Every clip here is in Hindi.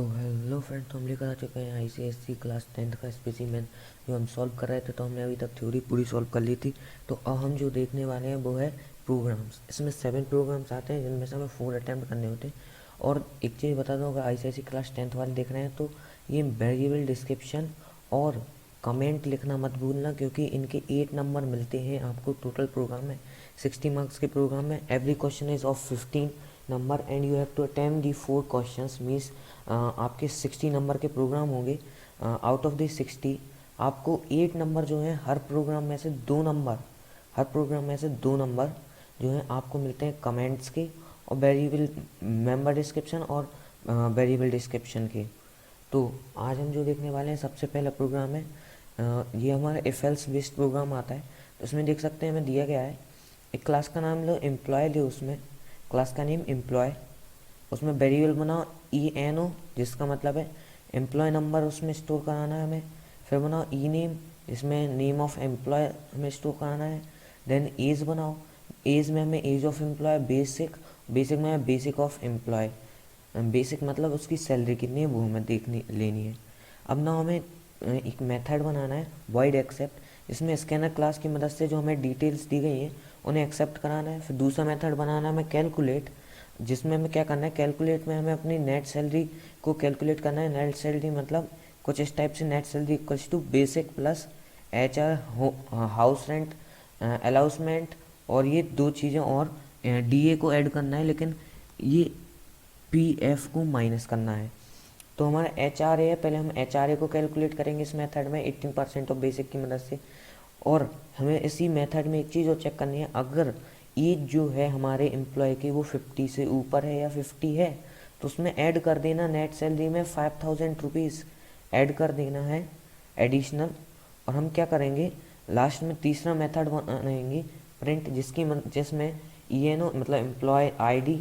तो हेलो फ्रेंड, तो हम लेकर आ चुके हैं आईसीएससी क्लास 10th का स्पेसिमेन जो हम सॉल्व कर रहे थे। तो हमने अभी तक थ्योरी पूरी सॉल्व कर ली थी। तो अब हम जो देखने वाले हैं वो है प्रोग्राम्स। इसमें 7 प्रोग्राम्स आते हैं जिनमें से हमें 4 अटैम्प्ट करने होते हैं। और एक चीज़ बता दूँ, अगर आईसीएससी क्लास 10th वाले देख रहे हैं तो ये वेरिएबल डिस्क्रिप्शन और कमेंट लिखना मत भूलना, क्योंकि इनके 8 नंबर मिलते हैं आपको। टोटल प्रोग्राम है 60 मार्क्स के प्रोग्राम में। Every question is of 15 number and you have to attempt the 4 questions. Means आपके 60 नंबर के प्रोग्राम होंगे। आउट ऑफ द 60 आपको 8 नंबर जो है हर प्रोग्राम में से 2 नंबर, हर प्रोग्राम में से 2 नंबर जो है आपको मिलते हैं कमेंट्स के और वेरिएबल मेंबर डिस्क्रिप्शन और वेरिएबल डिस्क्रिप्शन के। तो आज हम जो देखने वाले हैं, सबसे पहला प्रोग्राम है ये हमारा इफ एल्स बेस्ड प्रोग्राम आता है। तो इसमें देख सकते हैं हमें दिया गया है एक क्लास का नाम लो एम्प्लॉय लो, उसमें क्लास का नेम एम्प्लॉय, उसमें वेरिएबल बनाओ ENO जिसका मतलब है एम्प्लॉय नंबर उसमें स्टोर कराना है हमें। फिर बनाओ नेम, इसमें नेम ऑफ एम्प्लॉय हमें स्टोर कराना है। देन एज बनाओ, एज में हमें age of employee basic, basic में बेसिक ऑफ एम्प्लॉय, बेसिक मतलब उसकी सैलरी कितनी है वो हमें देखनी लेनी है। अब ना हमें एक मेथड बनाना है वॉइड एक्सेप्ट, इसमें स्कैनर क्लास की मदद से जो हमें डिटेल्स दी गई हैं उन्हें एक्सेप्ट कराना है। फिर दूसरा मेथड बनाना है हमें कैलकुलेट, जिसमें हमें क्या करना है, कैलकुलेट में हमें अपनी नेट सैलरी को कैलकुलेट करना है। नेट सैलरी मतलब कुछ इस टाइप से, net salary equals to basic plus HR house rent allowance, और ये 2 चीज़ें और DA को ऐड करना है, लेकिन ये PF को माइनस करना है। तो हमारा HRA है, पहले हम HRA को कैलकुलेट करेंगे इस मेथड में 18% ऑफ बेसिक की मदद से। और हमें इसी मेथड में एक चीज़ और चेक करनी है, अगर एज जो है हमारे एम्प्लॉय की वो 50 से ऊपर है या 50 है तो उसमें ऐड कर देना नेट सैलरी में 5000 रुपीज़ ऐड कर देना है एडिशनल। और हम क्या करेंगे, लास्ट में तीसरा मेथड बनाएंगे प्रिंट, जिसमें ENO मतलब employee ID,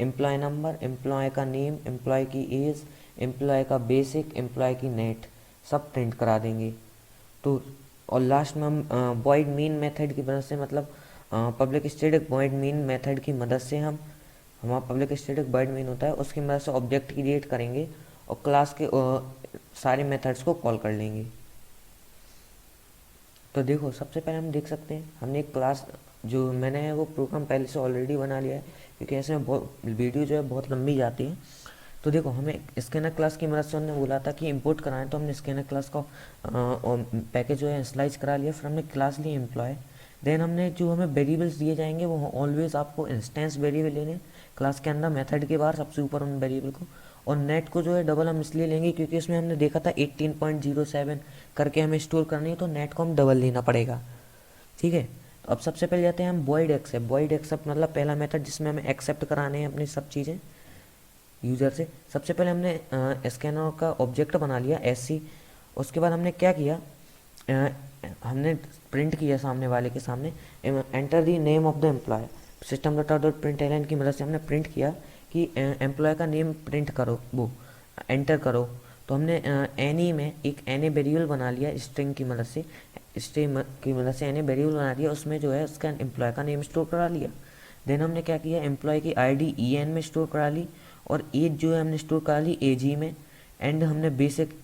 employee number, employee का नेम, एम्प्लॉय की एज, एम्प्लॉय का बेसिक, एम्प्लॉय की नेट सब प्रिंट करा देंगे। तो और लास्ट में हम वॉइड मीन मेथड की मदद से, मतलब public static void mean method की मदद से हम, हमारा पब्लिक स्टैटिक वॉइड मीन होता है उसकी मदद से ऑब्जेक्ट क्रिएट करेंगे और क्लास के सारे मेथड्स को कॉल कर लेंगे। तो देखो, सबसे पहले हम देख सकते हैं हमने एक क्लास जो मैंने है वो प्रोग्राम पहले से ऑलरेडी बना लिया है, क्योंकि ऐसे में बहुत वीडियो जो है बहुत लंबी जाती है। तो देखो, हमें स्कैनर क्लास की मदद से उन्होंने बोला था कि इंपोर्ट कराएं, तो हमने स्कैनर क्लास का पैकेज जो है स्लाइज करा लिया। फिर हमने क्लास ली एम्प्लॉय। देन हमने जो हमें वेरिएबल्स दिए जाएंगे वो ऑलवेज आपको इंस्टेंस वेरिएबल लेने क्लास के अंदर, मेथड के बाहर सबसे ऊपर उन वेरिएबल को। और नेट को जो है डबल हम इसलिए लेंगे क्योंकि इसमें हमने देखा था 18.07 करके हमें स्टोर करनी है, तो नेट को हम डबल लेना पड़ेगा। ठीक है, तो अब सबसे पहले जाते हैं हम वॉइड एक्सेप्ट। वॉइड एक्सेप्ट मतलब पहला मेथड जिसमें हमें एक्सेप्ट कराने हैं अपनी सब चीज़ें यूज़र से। सबसे पहले हमने स्कैनर का ऑब्जेक्ट बना लिया SC। उसके बाद हमने क्या किया, हमने प्रिंट किया सामने वाले के सामने, enter the name of the employee. System dot print L N की मदद से हमने प्रिंट किया कि एम्प्लॉय का नेम प्रिंट करो, वो एंटर करो। तो हमने एनी में एक एनी वेरिएबल बना लिया स्ट्रिंग की मदद से, स्ट्रिंग की मदद से एनी वेरिएबल बना लिया, उसमें जो है उसका एम्प्लॉय का नेम स्टोर करा लिया। देन हमने क्या किया, एम्प्लॉय की ID EN में स्टोर करा ली, और एज जो है हमने स्टोर करा ली AG में, एंड हमने बेसिक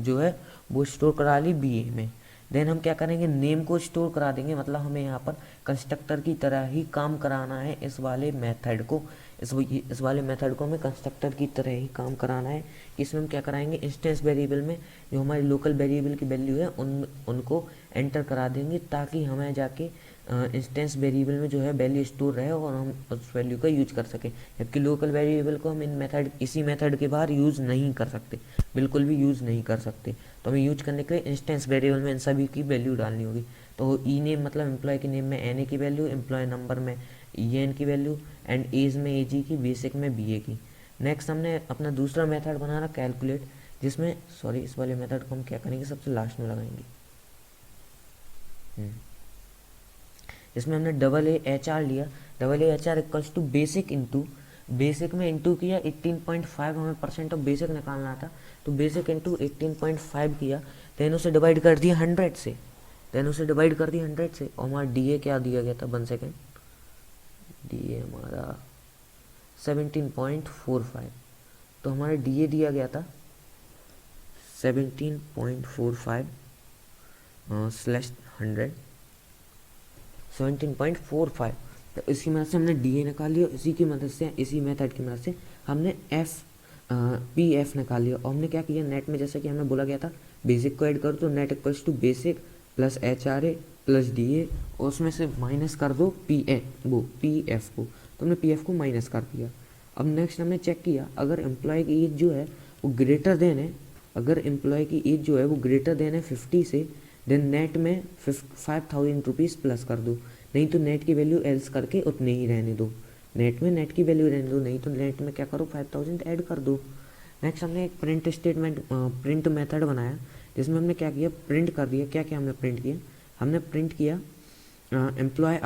जो है वो स्टोर करा ली BA में। देन हम क्या करेंगे, नेम को स्टोर करा देंगे, मतलब हमें यहाँ पर कंस्ट्रक्टर की तरह ही काम कराना है इस वाले मेथड को। इस वाले मेथड को हमें कंस्ट्रक्टर की तरह ही काम कराना है। इसमें हम क्या कराएंगे, इंस्टेंस वेरिएबल में जो हमारी लोकल वेरिएबल की वैल्यू है उनको एंटर करा देंगे, ताकि हमें जाके इंस्टेंस वेरिएबल में जो है वैल्यू स्टोर रहे और हम उस वैल्यू का यूज कर सकें। जबकि लोकल वेरिएबल को हम इसी मेथड के बाहर यूज़ नहीं कर सकते, बिल्कुल भी यूज़ नहीं कर सकते। तो हमें यूज करने के लिए इंस्टेंस वेरिएबल में इन सभी की वैल्यू डालनी होगी। तो ई नेम मतलब एम्प्लॉय के नेम में एन की वैल्यू, एम्प्लॉय नंबर में EN की वैल्यू, एंड एज में AG की, बेसिक में BA की। नेक्स्ट हमने अपना दूसरा मेथड बनाना कैलकुलेट, जिसमें सॉरी इस वाले मेथड को हम क्या करेंगे, सबसे लास्ट में लगाएंगे। इसमें हमने AA HR लिया। AA HR equals to basic into, basic में इंटू किया 18.5, हमें परसेंट ऑफ बेसिक निकालना था, तो बेसिक इंटू 18.5 किया। देन उसे डिवाइड कर दिया 100 से, और हमारा DA क्या दिया गया था, 1 सेकेंड, DA हमारा 17.45। तो हमारा डी ए दिया गया था 17.45 स्लैश 100 17.45। तो इसी मदद से हमने डी ए निकाल लिया। इसी की मदद से, इसी मेथड की मदद से हमने पी एफ निकाल लिया। और हमने क्या किया, नेट में जैसे कि हमें बोला गया था बेसिक को ऐड करो, तो net equals to basic plus H R A plus D A, और उसमें से माइनस कर दो पी एफ को। तो हमने पी एफ को माइनस कर दिया। अब नेक्स्ट हमने चेक किया, अगर एम्प्लॉय की एज जो है वो ग्रेटर देन है, अगर एम्प्लॉय की एज जो है वो ग्रेटर देन है 50 से, देन नेट में 5000 रुपीज़ प्लस कर दो। नहीं तो नेट की वैल्यू एल्स करके उतने ही रहने दो, नेट में नेट की वैल्यू रहने दो, नहीं तो नेट में क्या करो 5000 ऐड कर दो। नेक्स्ट हमने एक प्रिंट स्टेटमेंट प्रिंट मेथड बनाया, जिसमें हमने क्या किया, प्रिंट कर दिया। क्या क्या हमने प्रिंट किया, हमने प्रिंट किया एम्प्लॉय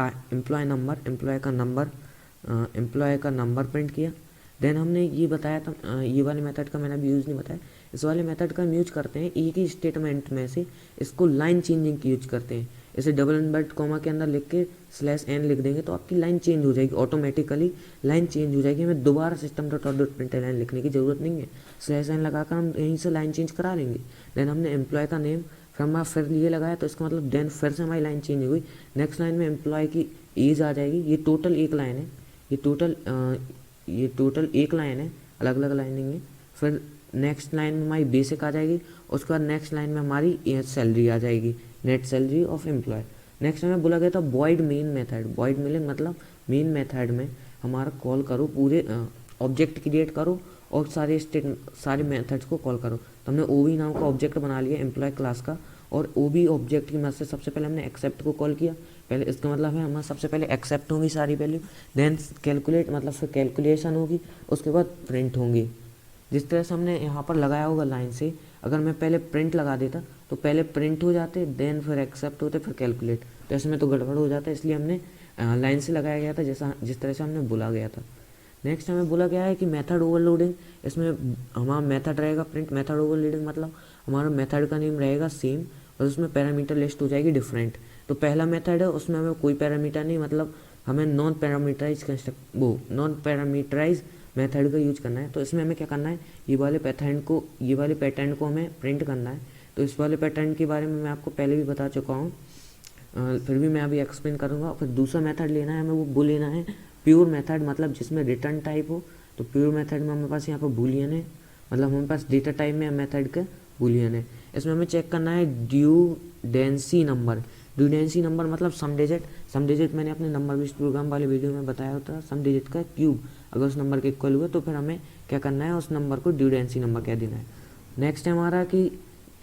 का नंबर प्रिंट किया। देन हमने ये बताया था, ये वाले मेथड का मैंने अभी यूज़ नहीं बताया, इस वाले मेथड का हम यूज करते हैं एक ही स्टेटमेंट में से, इसको लाइन चेंजिंग की यूज करते हैं। इसे डबल इन्वर्ट कॉमा के अंदर लिख के स्लैश एन लिख देंगे तो आपकी लाइन चेंज हो जाएगी, ऑटोमेटिकली लाइन चेंज हो जाएगी। हमें दोबारा system dot out dot print line लिखने की जरूरत नहीं है, स्लैश एन लगाकर हम यहीं से लाइन चेंज करा लेंगे। देन हमने एम्प्लॉय का नेम फिर ये लगाया, तो इसका मतलब देन फिर से हमारी लाइन चेंज हो गई। नेक्स्ट लाइन में एम्प्लॉय की एज आ जाएगी। ये टोटल एक लाइन है, ये टोटल एक लाइन है, अलग अलग लाइनिंग है। फिर नेक्स्ट लाइन में हमारी बेसिक आ जाएगी, उसके बाद नेक्स्ट लाइन में हमारी सैलरी आ जाएगी, net salary of employee. Next हमें बोला गया था void main method. Void main मतलब मेन मेथड में हमारा कॉल करो, पूरे ऑब्जेक्ट क्रिएट करो और सारे मेथड्स को कॉल करो। तो हमने ओ बी नाम का ऑब्जेक्ट बना लिया एम्प्लॉय क्लास का, और ओ बी ऑब्जेक्ट की मदद से सबसे पहले हमने एक्सेप्ट को कॉल किया। पहले इसका मतलब है हमारा सबसे पहले एक्सेप्ट होंगी सारी वैल्यू, देन कैलकुलेट मतलब फिर कैलकुलेशन होगी, उसके बाद प्रिंट होंगी। जिस तरह से हमने यहाँ पर लगाया होगा लाइन से, अगर मैं पहले प्रिंट लगा देता तो पहले प्रिंट हो जाते, देन फिर एक्सेप्ट होते, फिर कैलकुलेट, तो इसमें तो गड़बड़ हो जाता है, इसलिए हमने लाइन से लगाया गया था जिस तरह से हमने बोला गया था। नेक्स्ट हमें बोला गया है कि मेथड ओवरलोडिंग, इसमें हमारा मेथड रहेगा प्रिंट। मेथड ओवरलोडिंग मतलब हमारा मेथड का नेम रहेगा सेम और उसमें पैरामीटर लिस्ट हो जाएगी डिफरेंट। तो पहला मेथड है, उसमें हमें कोई पैरामीटर नहीं, मतलब हमें नॉन पैरामीटराइज मेथड का यूज करना है। तो इसमें हमें क्या करना है, ये वाले पैटर्न को हमें प्रिंट करना है। तो इस वाले पैटर्न के बारे में मैं आपको पहले भी बता चुका हूँ, फिर भी मैं अभी एक्सप्लेन करूँगा। फिर दूसरा मेथड लेना है हमें, वो लेना है प्योर मेथड, मतलब जिसमें रिटर्न टाइप हो। तो प्योर मेथड में हमारे पास यहाँ पर बूलियन है, मतलब हमारे पास डेटा टाइप में मेथड का बूलियन है। इसमें हमें चेक करना है ड्यूडेंसी नंबर। ड्यूडेंसी नंबर मतलब सम डिजिट मैंने अपने नंबर बेस्ड प्रोग्राम वाले वीडियो में बताया होता है, सम डिजिट का क्यूब अगर उस नंबर के इक्वल हुआ तो फिर हमें क्या करना है, उस नंबर को ड्यूडेंसी नंबर कह देना है। नेक्स्ट है हमारा कि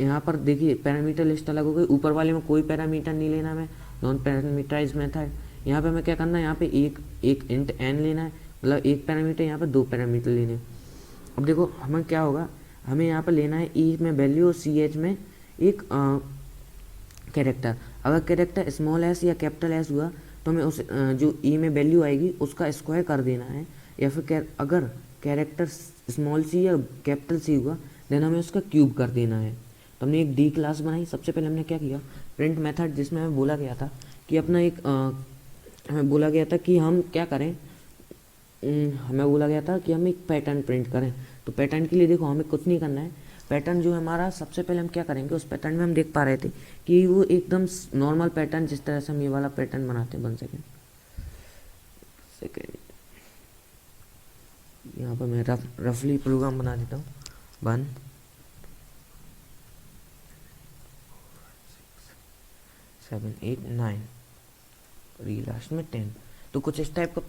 यहाँ पर देखिए पैरामीटर लिस्ट अलग हो गई, ऊपर वाले में कोई पैरामीटर नहीं लेना हमें, नॉन पैरामीटराइज मेथड। यहाँ पे हमें क्या करना है, यहाँ पे एक इंट एन लेना है, मतलब एक पैरामीटर, यहाँ पे दो पैरामीटर लेने हैं। अब देखो हमें क्या होगा, हमें यहाँ पर लेना है ई में वैल्यू और सी एच में एक कैरेक्टर। अगर कैरेक्टर स्मॉल एस या कैपिटल एस हुआ तो हमें उस जो ई में वैल्यू आएगी उसका स्क्वायर कर देना है, या फिर अगर कैरेक्टर स्मॉल सी या कैपिटल सी हुआ देन हमें उसका क्यूब कर देना है। तो हमने एक डी क्लास बनाई। सबसे पहले हमने क्या किया, प्रिंट मेथड, जिसमें हमें बोला गया था कि अपना एक हमें बोला गया था कि हम क्या करें, हमें बोला गया था कि हम एक पैटर्न प्रिंट करें। तो पैटर्न के लिए देखो हमें कुछ नहीं करना है, पैटर्न जो है हमारा सबसे पहले हम क्या करेंगे, उस पैटर्न में हम देख पा रहे थे कि वो एकदम नॉर्मल पैटर्न, जिस तरह से हम ये वाला पैटर्न बनाते हैं। 1 सेकेंड यहाँ पर मैं रफली प्रोग्राम बना देता हूँ। 1 7 8 9 और ये लास्ट में 10। तो कुछ इस टाइप का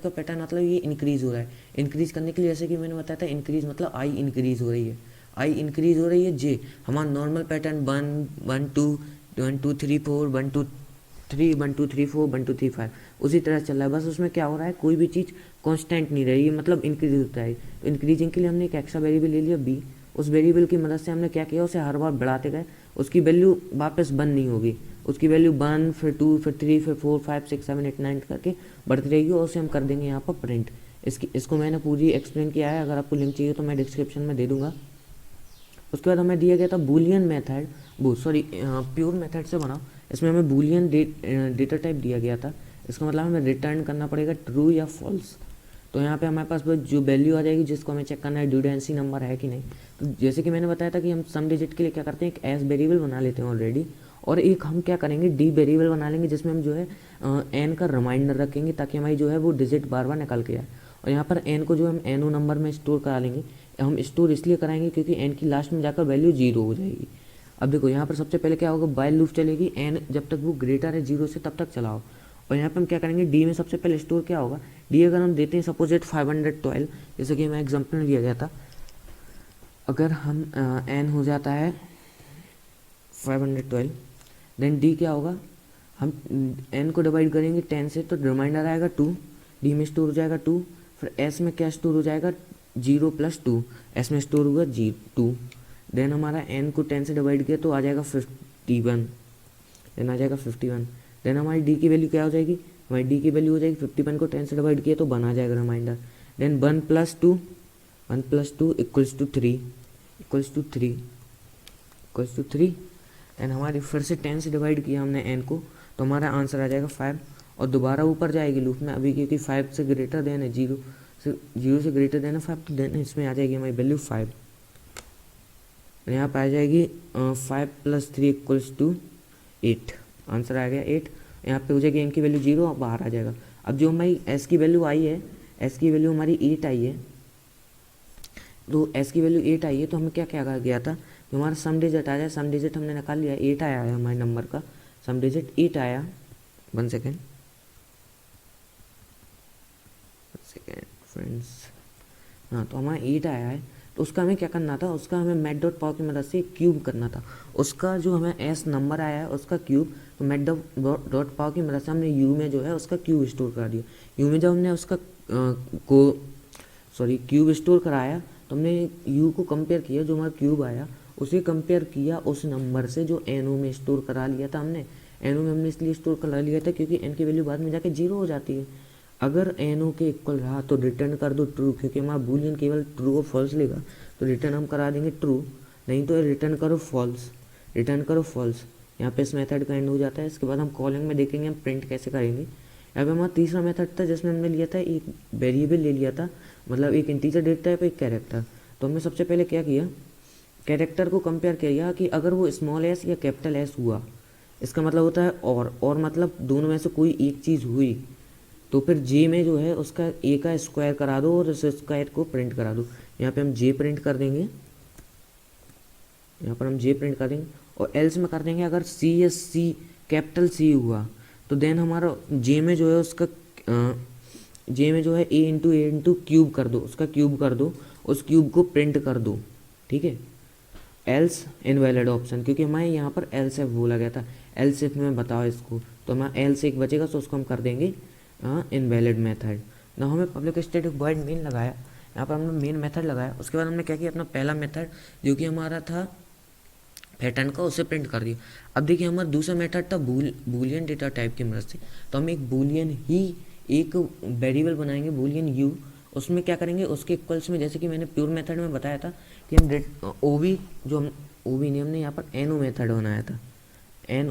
पैटर्न मतलब ये इंक्रीज हो रहा है। इंक्रीज करने के लिए जैसे कि मैंने बताया था, इंक्रीज मतलब आई इंक्रीज हो रही है, जे हमारा नॉर्मल पैटर्न 1 1 2 1 2 3 4 1 2 3 1 2 3 4 1 2 3 5 उसी तरह चल रहा है। बस उसमें क्या हो रहा है, कोई भी चीज़ कांस्टेंट नहीं रही है, मतलब इंक्रीज होता है। तो इंक्रीजिंग के लिए हमने एक एक्स्ट्रा वेरिएबल ले लिया बी। उस वेरिएबल की मदद से हमने क्या किया, उसे हर बार बढ़ाते गए, उसकी वैल्यू वापस 1 नहीं होगी, उसकी वैल्यू 1 फिर 2 फिर 3 फिर 4 5 6 7 8 9 करके बढ़ती रहेगी, और उसे हम कर देंगे यहाँ पर प्रिंट। इसको मैंने पूरी एक्सप्लेन किया है, अगर आपको लिंक चाहिए तो मैं डिस्क्रिप्शन में दे दूँगा। उसके बाद हमें दिया गया था बूलियन मेथड, प्योर मेथड से बना। इसमें हमें बूलियन डेटा टाइप दिया गया था। इसका मतलब हमें रिटर्न करना पड़ेगा ट्रू या फॉल्स। तो यहाँ पे हमारे पास बस जो वैल्यू आ जाएगी जिसको हमें चेक करना है ड्यूडेंसी नंबर है कि नहीं। तो जैसे कि मैंने बताया था कि हम सम डिजिट के लिए क्या करते हैं, एक एस वेरिएबल बना लेते हैं ऑलरेडी, और एक हम क्या करेंगे डी वेरिएबल बना लेंगे जिसमें हम जो है एन का रिमाइंडर रखेंगे ताकि हमारी जो है वो डिजिट बार बार निकल के आए। और यहाँ पर एन को जो हम एन ओ नंबर में स्टोर करा लेंगे। हम स्टोर इसलिए कराएंगे क्योंकि एन की लास्ट में जाकर वैल्यू 0 हो जाएगी। अब देखो यहाँ पर सबसे पहले क्या होगा, वाइल लूप चलेगी, एन जब तक वो ग्रेटर है 0 से तब तक चलाओ। और यहाँ पे हम क्या करेंगे, डी में सबसे पहले स्टोर क्या होगा, डी अगर हम देते हैं सपोज एट 512, जैसे कि मैं एग्जाम्पल में दिया गया था, अगर हम एन हो जाता है 512, देन डी क्या होगा, हम एन को डिवाइड करेंगे 10 से तो रिमाइंडर आएगा 2, डी में स्टोर हो जाएगा 2, फिर एस में क्या स्टोर हो जाएगा 0 + 2, एस में स्टोर होगा 2, देन हमारा एन को 10 से डिवाइड किया तो आ जाएगा 51, देन आ जाएगा 51, देन हमारी डी की वैल्यू क्या हो जाएगी, हमारी डी की वैल्यू हो जाएगी 51 को 10 से डिवाइड किया तो 1 आ जाएगा रिमाइंडर, देन 1 + 2 = 3 एंड हमारी फिर से 10 से डिवाइड किया हमने एन को तो हमारा आंसर आ जाएगा 5, और दोबारा ऊपर जाएगी लूप में अभी क्योंकि 5 से ग्रेटर देन है 0 से ग्रेटर देन है 5, तो देन इसमें आ जाएगी हमारी वैल्यू 5। यहाँ पर आ जाएगी 5 + 3 = 8, आंसर आ गया 8। यहाँ पे हो जाएगी एन की वैल्यू 0, बाहर आ जाएगा। अब जो हमारी एस की वैल्यू आई है, एस की वैल्यू हमारी 8 आई है, तो एस की वैल्यू 8 आई है तो हमें क्या क्या कहा गया था, जो हमारा सम डिजिट आ जाए, सम डिजिट हमने निकाल लिया, 8 आया है हमारे नंबर का, सम डिजिट 8 आया। 1 सेकेंड फ्रेंड्स, हाँ तो हमारा 8 आया है, तो उसका हमें क्या करना था, उसका हमें मैट डॉट पावर की मदद से क्यूब करना था। उसका जो हमें एस नंबर आया है उसका क्यूब, तो मैट डॉट पावर की मदद से हमने यू में जो है उसका क्यूब स्टोर करा दिया। यू में जब हमने उसका क्यूब स्टोर कराया तो हमने यू को कंपेयर किया, जो हमारा क्यूब आया उसे कंपेयर किया उस नंबर से जो एन ओ में स्टोर करा लिया था हमने। एन ओ में हमने इसलिए स्टोर करा लिया था क्योंकि एन की वैल्यू बाद में जाके 0 हो जाती है। अगर एन ओ के इक्वल रहा तो रिटर्न कर दो ट्रू, क्योंकि हमारा बूलियन केवल ट्रू और फॉल्स लेगा, तो रिटर्न हम करा देंगे ट्रू, नहीं तो रिटर्न करो फॉल्स, रिटर्न करो फॉल्स। यहाँ पे इस मेथड का एंड हो जाता है। इसके बाद हम कॉलिंग में देखेंगे हम प्रिंट कैसे करेंगे। यहाँ पे हमारा तीसरा मेथड था जिसमें हमने लिया था एक वेरिएबल ले लिया था, मतलब एक इंटीजर डेटा टाइप एक कैरेक्टर। तो हमने सबसे पहले क्या किया, कैरेक्टर को कंपेयर किया कि अगर वो स्मॉल एस या कैपिटल एस हुआ, इसका मतलब होता है और मतलब दोनों में से कोई एक चीज़ हुई, तो फिर जे में जो है उसका ए का स्क्वायर करा दो और उस स्क्वायर को प्रिंट करा दो। यहाँ पे हम जे प्रिंट कर देंगे, यहाँ पर हम जे प्रिंट कर देंगे, और एल्स में कर देंगे अगर सी या सी कैपिटल सी हुआ तो देन हमारा जे में जो है उसका जे में जो है ए इंटू क्यूब कर दो, उसका क्यूब कर दो, उस क्यूब को प्रिंट कर दो, ठीक है। एल्स इनवैलिड ऑप्शन, क्योंकि हमारे यहाँ पर एल्स एफ बोला गया था, एल्स एफ में बताओ इसको, तो हमारा एल्स एक बचेगा तो उसको हम कर देंगे इनवैलिड मेथड। ना हमें पब्लिक स्टैटिक वॉइड मेन लगाया, यहाँ पर हमने मेन मेथड लगाया। उसके बाद हमने क्या किया, अपना पहला मेथड जो कि हमारा था पैटर्न का, उसे प्रिंट कर दिया। अब देखिए हमारा दूसरा मेथड था बूलियन डेटा टाइप की मदद से, तो हम एक बूलियन ही एक वेरिएबल बनाएंगे बूलियन यू, उसमें क्या करेंगे उसके इक्वल्स में, जैसे कि मैंने प्योर मेथड में बताया था कि हम ओबी जो हम ओबी नहीं, हमने यहाँ पर एन ओ मेथड बनाया था, एन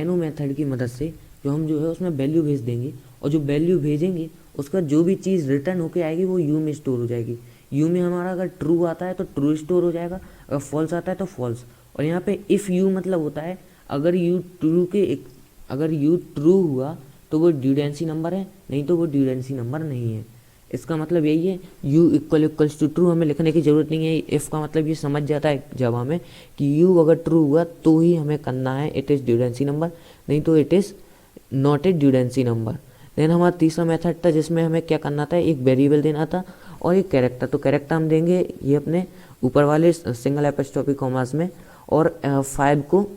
ओ मेथड की मदद से जो हम जो है उसमें वैल्यू भेज देंगे, और जो वैल्यू भेजेंगे उसका जो भी चीज़ रिटर्न होके आएगी वो यू में स्टोर हो जाएगी। यू में हमारा अगर ट्रू आता है तो ट्रू स्टोर हो जाएगा, अगर फॉल्स आता है तो फॉल्स। और यहाँ पे इफ़ यू मतलब होता है अगर यू ट्रू हुआ तो वो ड्यूडेंसी नंबर है, नहीं तो वो ड्यूडेंसी नंबर नहीं है। इसका मतलब यही है, यू इक्वल्स टू ट्रू हमें लिखने की ज़रूरत नहीं है। इफ़ का मतलब ये समझ जाता है जवाब में कि यू अगर ट्रू हुआ तो ही हमें करना है इट इज़ ड्यूडेंसी नंबर, नहीं तो it is not a Dudeney number. Then हमारा तीसरा मेथड था जिसमें हमें क्या करना था, एक वेरिएबल देना था और एक कैरेक्टर। तो कैरेक्टर हम देंगे ये अपने ऊपर वाले सिंगल एपोस्ट्रोफी कॉमास में, और 5 को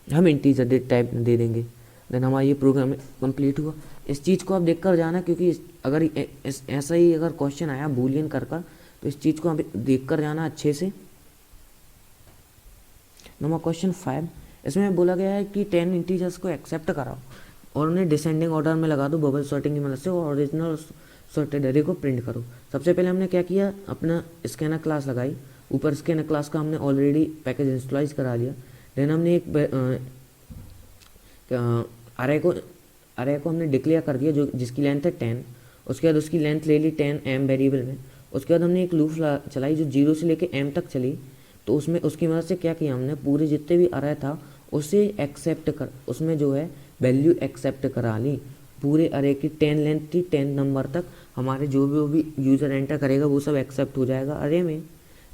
हम इंटीजर डेटा टाइप दे देंगे। देन हमारा ये प्रोग्राम कंप्लीट हुआ। इस चीज़ को आप देख कर जाना, क्योंकि अगर ऐसा ही अगर क्वेश्चन आया बूलियन कर तो इस चीज़ को आप देख कर जाना अच्छे से। नंबर क्वेश्चन 5, इसमें बोला गया है कि 10 इंटीजर्स को एक्सेप्ट कराओ और उन्हें डिसेंडिंग ऑर्डर में लगा दो बबल सॉर्टिंग की मदद से, और ओरिजिनल सॉर्टेड एरे को प्रिंट करो। सबसे पहले हमने क्या किया, अपना स्कैनर क्लास लगाई, ऊपर स्कैनर क्लास का हमने ऑलरेडी पैकेज इंस्टॉलाइज करा लिया। देन हमने एक अरे को हमने डिक्लेयर कर दिया जो जिसकी लेंथ है 10, उसके बाद उसकी लेंथ ले ली 10 m वेरिएबल में। उसके बाद हमने एक लूप चलाई जो 0 से लेके m तक चली। तो उसमें उसकी मदद से क्या किया हमने, पूरे जितने भी अरे था उसे एक्सेप्ट कर, उसमें जो है वैल्यू एक्सेप्ट करा ली। पूरे अरे की 10 लेंथ थी, 10 नंबर तक हमारे जो भी यूज़र एंटर करेगा वो सब एक्सेप्ट हो जाएगा अरे में।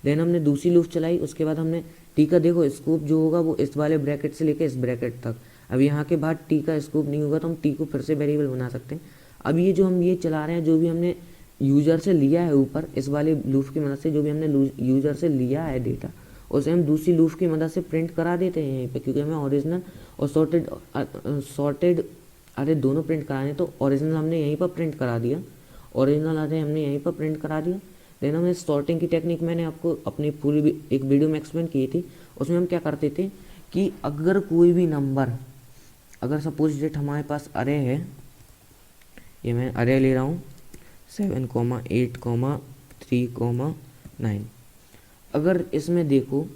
देन हमने दूसरी लूप चलाई। उसके बाद हमने टी का देखो स्कोप जो होगा वो इस वाले ब्रैकेट से लेके इस ब्रैकेट तक। अब यहाँ के बाद टी का स्कोप नहीं होगा तो हम टी को फिर से वेरिएबल बना सकते हैं। अब ये जो हम ये चला रहे हैं, जो भी हमने यूज़र से लिया है ऊपर इस वाले लूप की मदद से, जो भी हमने यूज़र से लिया है डेटा, उसे हम दूसरी लूप की मदद से प्रिंट करा देते हैं यहीं पे, क्योंकि हमें ओरिजिनल और सॉर्टेड अरे दोनों प्रिंट कराने। तो ओरिजिनल हमने यहीं पर प्रिंट करा दिया, ओरिजिनल अरे हमने यहीं पर प्रिंट करा दिया। देन हमने सॉर्टिंग की टेक्निक मैंने आपको अपनी पूरी एक वीडियो में एक्सप्लेन की थी। उसमें हम क्या करते थे कि अगर कोई भी नंबर, अगर सपोज डेट हमारे पास अरे है, ये मैं अरे ले रहा हूँ 7, 8, 3, 9। अगर इसमें देखो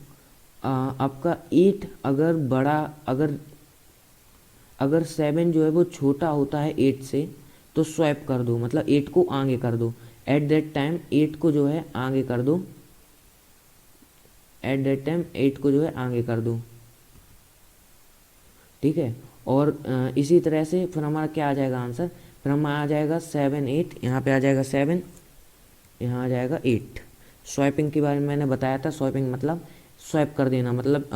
आपका 8 अगर बड़ा, अगर 7 जो है वो छोटा होता है 8 से तो स्वैप कर दो, मतलब 8 को आगे कर दो। एट दैट टाइम 8 को जो है आगे कर दो, एट दैट टाइम 8 को जो है आगे कर दो, ठीक है। और इसी तरह से फिर हमारा क्या आ जाएगा आंसर, फिर हमारा आ जाएगा 7, 8, यहाँ पे आ जाएगा 7, यहाँ आ जाएगा 8। स्वैपिंग के बारे में मैंने बताया था। स्वैपिंग मतलब स्वैप कर देना, मतलब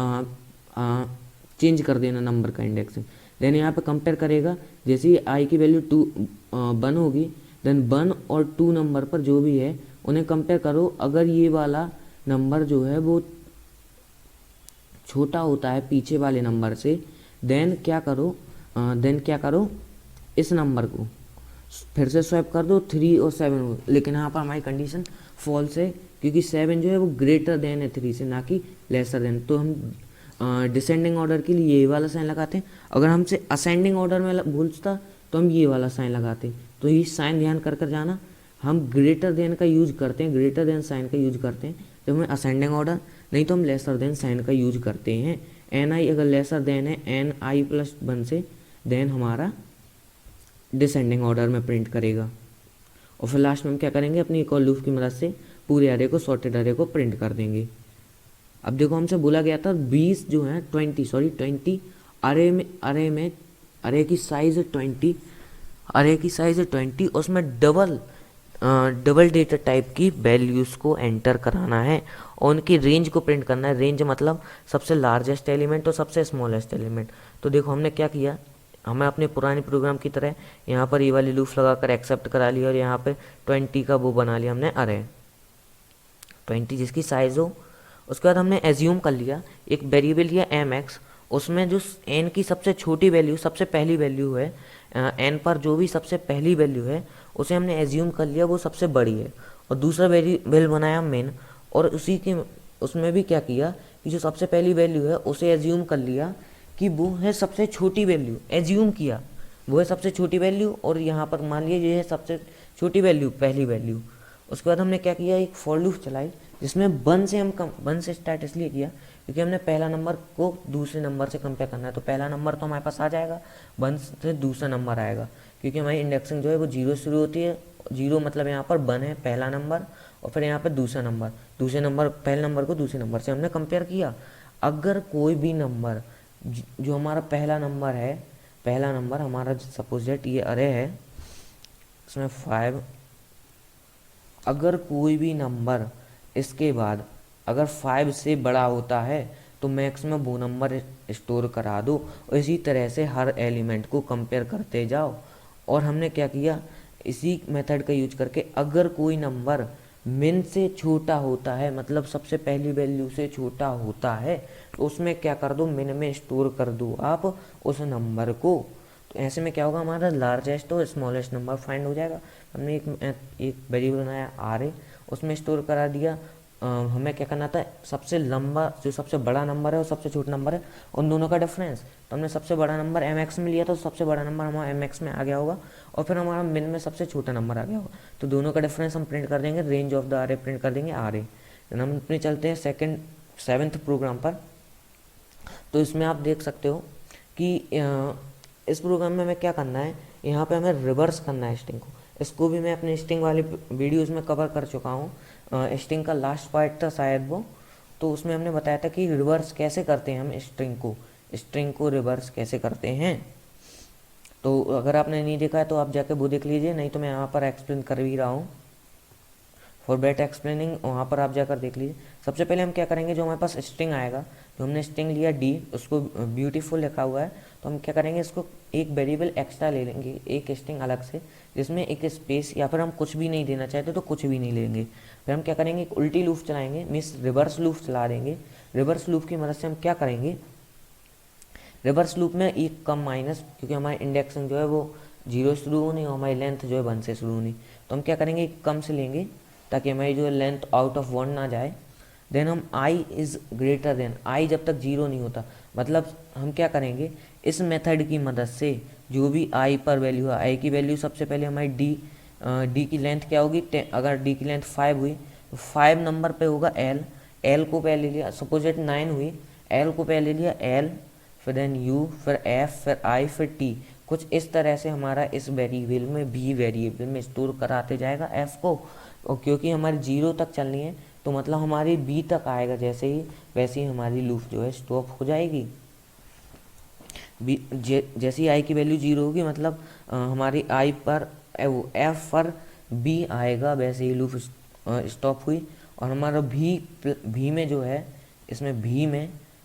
चेंज कर देना नंबर का इंडेक्सिंग। देन यहाँ पे कंपेयर करेगा, जैसे ही आई की वैल्यू 1 होगी, देन 1 और 2 नंबर पर जो भी है उन्हें कंपेयर करो। अगर ये वाला नंबर जो है वो छोटा होता है पीछे वाले नंबर से, देन क्या करो, इस नंबर को फिर से स्वैप कर दो 3 और 7। लेकिन यहाँ पर हमारी कंडीशन फॉल्स है, क्योंकि 7 जो है वो ग्रेटर देन है 3 से, ना कि लेसर देन। तो हम डिसेंडिंग ऑर्डर के लिए ये वाला साइन लगाते हैं। अगर हमसे असेंडिंग ऑर्डर में पूछता तो हम ये वाला साइन लगाते हैं। तो ये साइन ध्यान कर जाना, हम ग्रेटर देन का यूज करते हैं, ग्रेटर देन साइन का यूज करते हैं जब हमें असेंडिंग ऑर्डर, नहीं तो हम लेसर देन साइन का यूज करते हैं। एन आई अगर लेसर देन है एन आई प्लस 1 से, देन हमारा डिसेंडिंग ऑर्डर में प्रिंट करेगा। और फिर लास्ट में हम क्या करेंगे, अपनी एक और लूप की मदद से पूरे अरे को, सॉर्टेड अरे को प्रिंट कर देंगे। अब देखो हमसे बोला गया था 20 जो है 20 अरे की साइज है 20, अरे की साइज है 20, उसमें डबल डेटा टाइप की वैल्यूज़ को एंटर कराना है और उनकी रेंज को प्रिंट करना है। रेंज मतलब सबसे लार्जेस्ट एलिमेंट और सबसे स्मॉलेस्ट एलिमेंट। तो देखो हमने क्या किया, हमें अपने पुराने प्रोग्राम की तरह यहाँ पर ये वाली लूप लगाकर एक्सेप्ट करा लिया और यहाँ पे 20 का वो बना लिया हमने अरे, 20 जिसकी साइज हो। उसके बाद हमने एज्यूम कर लिया एक वेरिएबल लिया mx, उसमें जो n की सबसे छोटी वैल्यू, सबसे पहली वैल्यू है n पर जो भी सबसे पहली वैल्यू है उसे हमने एज्यूम कर लिया वो सबसे बड़ी है। और दूसरा वेरिएबल बनाया मेन, और उसमें भी क्या किया कि जो सबसे पहली वैल्यू है उसे एज्यूम कर लिया कि वो है सबसे छोटी वैल्यू, एज्यूम किया वो है सबसे छोटी वैल्यू, और यहाँ पर मान लिया ये है सबसे छोटी वैल्यू, पहली वैल्यू। उसके बाद हमने क्या किया, एक फॉर लूप चलाई जिसमें 1 से स्टार्ट इसलिए किया क्योंकि हमने पहला नंबर को दूसरे नंबर से कंपेयर करना है। तो पहला नंबर तो हमारे पास आ जाएगा, 1 से दूसरा नंबर आएगा, क्योंकि हमारी इंडेक्सिंग जो है वो 0 शुरू होती है। 0 मतलब यहाँ पर 1 है पहला नंबर, और फिर यहाँ पर दूसरा नंबर, पहले नंबर को दूसरे नंबर से हमने कंपेयर किया। अगर कोई भी नंबर जो हमारा पहला नंबर हमारा सपोज दैट ये अरे है, इसमें 5, अगर कोई भी नंबर इसके बाद अगर 5 से बड़ा होता है तो मैक्सिमम वो नंबर स्टोर करा दो, और इसी तरह से हर एलिमेंट को कंपेयर करते जाओ। और हमने क्या किया, इसी मेथड का यूज करके अगर कोई नंबर मिन से छोटा होता है, मतलब सबसे पहली वैल्यू से छोटा होता है, तो उसमें क्या कर दो, मिन में स्टोर कर दो आप उस नंबर को। तो ऐसे में क्या होगा, हमारा लार्जेस्ट और स्मॉलेस्ट नंबर फाइंड हो जाएगा। हमने एक वेरिएबल बनाया आर ए, उसमें स्टोर करा दिया। हमें क्या करना था, सबसे लंबा जो सबसे बड़ा नंबर है और सबसे छोटा नंबर है उन दोनों का डिफरेंस। तो हमने सबसे बड़ा नंबर mx में लिया, तो सबसे बड़ा नंबर हमारा mx में आ गया होगा, और फिर हमारा मिन में सबसे छोटा नंबर आ गया होगा। तो दोनों का डिफरेंस हम प्रिंट कर देंगे, range of the R A print कर देंगे आर ए। हम अपने चलते हैं 7th प्रोग्राम पर। तो इसमें आप देख सकते हो कि इस प्रोग्राम में हमें क्या करना है, यहाँ पे हमें रिवर्स करना है स्ट्रिंग को। इसको भी मैं अपने स्ट्रिंग वाले वीडियोस में कवर कर चुका हूँ। स्ट्रिंग का लास्ट पार्ट था शायद वो, तो उसमें हमने बताया था कि रिवर्स कैसे करते हैं हम स्ट्रिंग को रिवर्स कैसे करते हैं। तो अगर आपने नहीं देखा है तो आप जाके वो देख लीजिए, नहीं तो मैं यहाँ पर एक्सप्लेन कर भी रहा हूँ। फॉर बेट एक्सप्लेनिंग वहाँ पर आप जाकर देख लीजिए। सबसे पहले हम क्या करेंगे, जो हमारे पास स्ट्रिंग आएगा, जो हमने स्ट्रिंग लिया डी, उसको ब्यूटीफुल लिखा हुआ है, तो हम क्या करेंगे, इसको एक वेरिएबल एक्स्ट्रा ले लेंगे, एक स्ट्रिंग अलग से, जिसमें एक स्पेस या फिर हम कुछ भी नहीं देना चाहते तो कुछ भी नहीं लेंगे। फिर हम क्या करेंगे, एक उल्टी लूप चलाएंगे, मीन्स रिवर्स लूप चला देंगे। रिवर्स लूप की मदद से हम क्या करेंगे, रिवर्स लूप में एक कम माइनस, क्योंकि हमारी इंडेक्सिंग जो है वो 0 से शुरू होनी और हमारी लेंथ जो है 1 से शुरू होनी, तो हम क्या करेंगे, एक कम से लेंगे ताकि हमारी जो लेंथ आउट ऑफ 1 ना जाए। देन हम i is greater than, i जब तक 0 नहीं होता, मतलब हम क्या करेंगे, इस मेथड की मदद से जो भी i पर वैल्यू है, i की वैल्यू सबसे पहले हमारी d की लेंथ क्या होगी, अगर d की लेंथ 5 हुई तो 5 नंबर पे होगा l को पहले लिया, सपोज इट 9 हुई, l को पहले लिया l, फिर देन u, फिर f, फिर i, फिर t। कुछ इस तरह से हमारा इस वेरिएबल में भी वेरिएबल में स्टोर कराते जाएगा f को, और क्योंकि हमारी 0 तक चलनी है तो मतलब हमारी b तक आएगा जैसे ही, वैसे ही हमारी लूप जो है स्टॉप हो जाएगी। जैसे ही i की वैल्यू 0 होगी मतलब हमारी i पर f पर b आएगा, वैसे ही लूप स्टॉप हुई। और हमारा भी में जो है,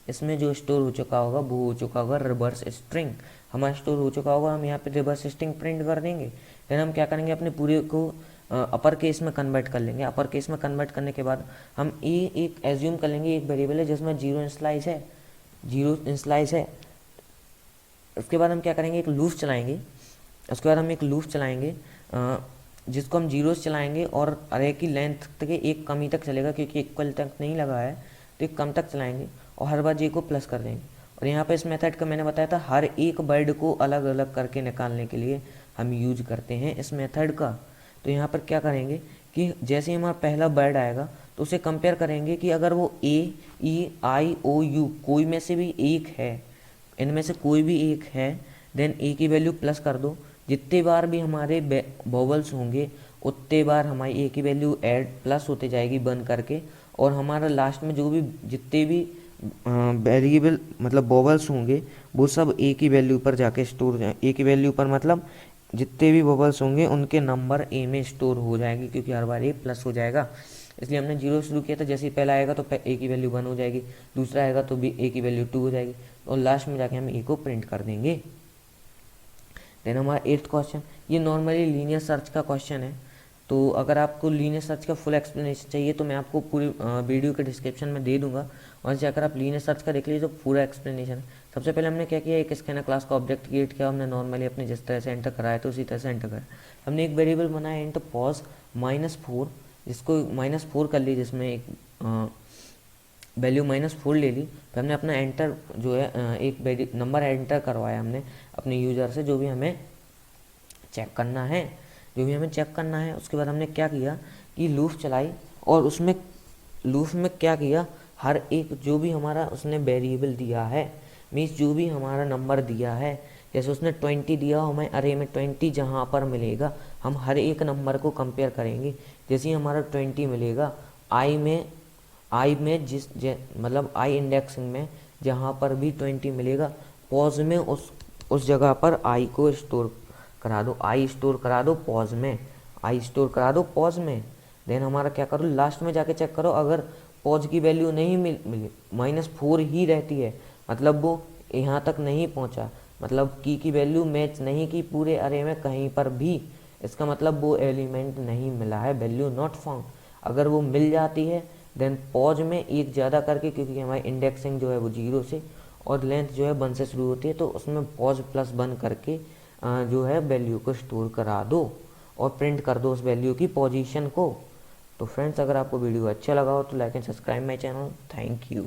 इसमें जो स्टोर हो चुका होगा वो हो चुका होगा रिवर्स स्ट्रिंग, हमारा स्टोर हो चुका होगा, हम यहाँ पे रिवर्स स्ट्रिंग प्रिंट कर देंगे। फिर हम क्या करेंगे, अपने पूरे को अपर केस में कन्वर्ट कर लेंगे। अपर केस में कन्वर्ट करने के बाद हम एक एज्यूम कर लेंगे, एक वेरिएबल है जिसमें 0 इनिशियलाइज है। उसके बाद हम क्या करेंगे, एक लूप चलाएंगे, जिसको हम 0 चलाएंगे और अरे की लेंथ तक एक कमी तक चलेगा, क्योंकि इक्वल तक नहीं लगा है तो एक कम तक चलाएंगे, और हर बार जे को प्लस कर देंगे। और यहाँ पे इस मेथड का मैंने बताया था, हर एक वर्ड को अलग अलग करके निकालने के लिए हम यूज करते हैं इस मेथड का। तो यहाँ पर क्या करेंगे कि जैसे ही हमारा पहला वर्ड आएगा तो उसे कंपेयर करेंगे कि अगर वो ए, ई, आई, ओ, यू कोई में से भी एक है, इनमें से कोई भी एक है, देन ए की वैल्यू प्लस कर दो। जितने बार भी हमारे वोवल्स होंगे उतने बार हमारी ए की वैल्यू ऐड प्लस होते जाएगी बन करके, और हमारा लास्ट में जो भी जितने भी वेरिएबल मतलब वोवल्स होंगे वो सब ए की वैल्यू पर जाके स्टोर हो जाए। ए की वैल्यू पर मतलब जितने भी वोवल्स होंगे उनके नंबर ए में स्टोर हो जाएंगे, क्योंकि हर बार ए प्लस हो जाएगा। इसलिए हमने 0 शुरू किया था, जैसे ही पहला आएगा तो ए की वैल्यू 1 हो जाएगी, दूसरा आएगा तो भी ए की वैल्यू 2 हो जाएगी, और लास्ट में जाके हम ए को प्रिंट कर देंगे। देन हमारा 8th क्वेश्चन, ये नॉर्मली लीनियर सर्च का क्वेश्चन है। तो अगर आपको लीनियर सर्च का फुल एक्सप्लेनेशन चाहिए तो मैं आपको पूरी वीडियो के डिस्क्रिप्शन में दे दूंगा, और जाकर आप लीनियर सर्च का देख लीजिए तो पूरा एक्सप्लेनेशन है। सबसे पहले हमने क्या किया, एक स्कैनर क्लास का ऑब्जेक्ट क्रिएट किया, हमने नॉर्मली अपने जिस तरह से एंटर कराया तो उसी तरह से एंटर कराया। हमने एक वेरिएबल बनाया इंट पॉज -4, जिसको -4 कर ली, जिसमें एक वैल्यू -4 ले ली। फिर हमने अपना एंटर जो है एक नंबर एंटर करवाया हमने अपने यूज़र से, जो भी हमें चेक करना है। उसके बाद हमने क्या किया कि लूप चलाई, और उसमें लूप में क्या किया, हर एक जो भी हमारा उसने वेरिएबल दिया है, मीन्स जो भी हमारा नंबर दिया है, जैसे उसने 20 दिया, हमें अरे में 20 जहाँ पर मिलेगा हम हर एक नंबर को कंपेयर करेंगे। जैसे ही हमारा 20 मिलेगा आई में मतलब आई इंडेक्सिंग में जहाँ पर भी 20 मिलेगा, पॉज में उस जगह पर आई को स्टोर करा दो, आई स्टोर करा दो पॉज में। देन हमारा क्या करो, लास्ट में जाके चेक करो, अगर पॉज की वैल्यू नहीं मिली, -4 ही रहती है, मतलब वो यहाँ तक नहीं पहुँचा, मतलब की वैल्यू मैच नहीं की पूरे अरे में कहीं पर भी, इसका मतलब वो एलिमेंट नहीं मिला है, वैल्यू नॉट फाउंड। अगर वो मिल जाती है देन पॉज में एक ज़्यादा करके, क्योंकि हमारी इंडेक्सिंग जो है वो 0 से और लेंथ जो है 1 से शुरू होती है, तो उसमें पॉज प्लस 1 करके जो है वैल्यू को स्टोर करा दो और प्रिंट कर दो उस वैल्यू की पोजीशन को। तो फ्रेंड्स, अगर आपको वीडियो अच्छा लगा हो तो like and subscribe my channel. Thank you.